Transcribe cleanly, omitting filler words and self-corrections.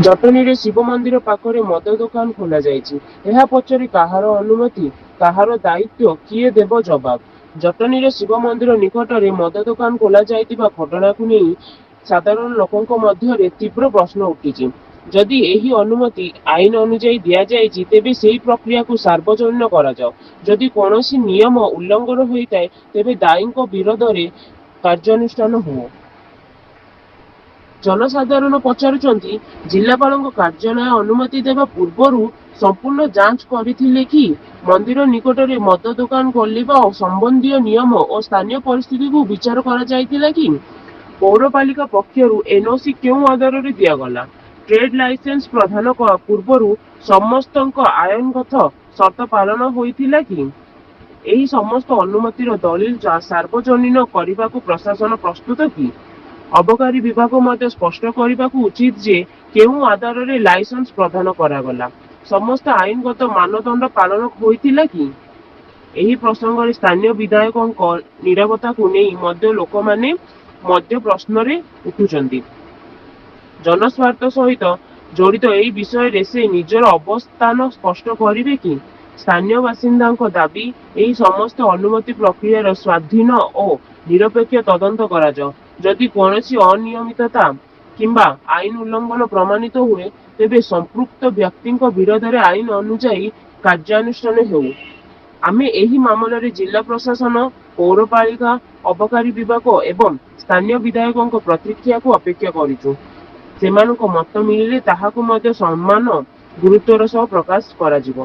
ଜଟଣୀରେ ଶିବ ମନ୍ଦିର ପାଖରେ ମଦ ଦୋକାନ ଖୋଲାଯାଇଛି। ଏହା ପଛରେ କାହାର ଅନୁମତି, କାହାର ଦାୟିତ୍ୱ, କିଏ ଦେବ ଜବାବ? ଜଟଣୀରେ ଶିବ ମନ୍ଦିର ନିକଟରେ ମଦ ଦୋକାନ ଖୋଲାଯାଇଥିବା ଘଟଣାକୁ ନେଇ ସାଧାରଣ ଲୋକଙ୍କ ମଧ୍ୟରେ ତୀବ୍ର ପ୍ରଶ୍ନ ଉଠିଛି। ଯଦି ଏହି ଅନୁମତି ଆଇନ ଅନୁଯାୟୀ ଦିଆଯାଇଛି, ତେବେ ସେହି ପ୍ରକ୍ରିୟାକୁ ସାର୍ବଜନୀନ କରାଯାଉ। ଯଦି କୌଣସି ନିୟମ ଉଲ୍ଲଂଘନ ହୋଇଥାଏ, ତେବେ ଦାୟୀଙ୍କ ବିରୋଧରେ କାର୍ଯ୍ୟାନୁଷ୍ଠାନ ହୁଅ। ଜନସାଧାରଣ ପଚାରୁଛନ୍ତି, ଜିଲ୍ଲାପାଳଙ୍କ କାର୍ଯ୍ୟାଳୟ ଅନୁମତି ଦେବା ପୂର୍ବରୁ ସମ୍ପୂର୍ଣ୍ଣ ଯାଞ୍ଚ କରିଥିଲେ କି? ମନ୍ଦିର ନିକଟରେ ମଦ ଦୋକାନ ଖୋଲିବା ସମ୍ବନ୍ଧୀୟ ନିୟମ ଓ ସ୍ଥାନୀୟ ପରିସ୍ଥିତିକୁ ବିଚାର କରାଯାଇଥିଲା କି? ପୌରପାଳିକା ପକ୍ଷରୁ ଏନ୍ଓସି କେଉଁ ଆଧାରରେ ଦିଆଗଲା? ଟ୍ରେଡ୍ ଲାଇସେନ୍ସ ପ୍ରଦାନ ପୂର୍ବରୁ ସମସ୍ତଙ୍କ ଆଇନଗତ ସର୍ତ୍ତ ପାଳନ ହୋଇଥିଲା କି? ଏହି ସମସ୍ତ ଅନୁମତିର ଦଲିଲ ସାର୍ବଜନୀନ କରିବାକୁ ପ୍ରଶାସନ ପ୍ରସ୍ତୁତ କି? ଅବକାରୀ ବିଭାଗ ମଧ୍ୟ ସ୍ପଷ୍ଟ କରିବାକୁ ଉଚିତ ଯେ କେଉଁ ଆଧାରରେ ଲାଇସେନ୍ସ ପ୍ରଦାନ କରାଗଲା। ସମସ୍ତ ଆଇନଗତ ମାନଦଣ୍ଡ ପାଳନ ହୋଇଥିଲା କି? ଏହି ପ୍ରସଙ୍ଗରେ ସ୍ଥାନୀୟ ବିଧାୟକଙ୍କ ନିରବତାକୁ ନେଇ ମଧ୍ୟ ଲୋକମାନେ ମଧ୍ୟ ପ୍ରଶ୍ନରେ ଉଠୁଛନ୍ତି। ଜନସ୍ୱାର୍ଥ ସହିତ ଜଡ଼ିତ ଏହି ବିଷୟରେ ସେ ନିଜର ଅବସ୍ଥାନ ସ୍ପଷ୍ଟ କରିବେ କି? ସ୍ଥାନୀୟ ବାସିନ୍ଦାଙ୍କ ଦାବି, ଏହି ସମସ୍ତ ଅନୁମତି ପ୍ରକ୍ରିୟାର ସ୍ୱାଧୀନ ଓ ନିରପେକ୍ଷ ତଦନ୍ତ କରାଯାଉ। ଯଦି କୌଣସି ଅନିୟମିତତା କିମ୍ବା ଆଇନ ଉଲ୍ଲଂଘନ ପ୍ରମାଣିତ ହୁଏ, ତେବେ ସମ୍ପୃକ୍ତ ବ୍ୟକ୍ତିଙ୍କ ବିରୋଧରେ ଆଇନ ଅନୁଯାୟୀ କାର୍ଯ୍ୟାନୁଷ୍ଠାନ ହେଉ। ଆମେ ଏହି ମାମଲାରେ ଜିଲ୍ଲା ପ୍ରଶାସନ, ପୌରପାଳିକା, ଅବକାରୀ ବିଭାଗ ଏବଂ ସ୍ଥାନୀୟ ବିଧାୟକଙ୍କ ପ୍ରତିକ୍ରିୟାକୁ ଅପେକ୍ଷା କରିଛୁ। ସେମାନଙ୍କ ମତ ମିଳିଲେ ତାହାକୁ ମଧ୍ୟ ସମାନ ଗୁରୁତ୍ୱର ସହ ପ୍ରକାଶ କରାଯିବ।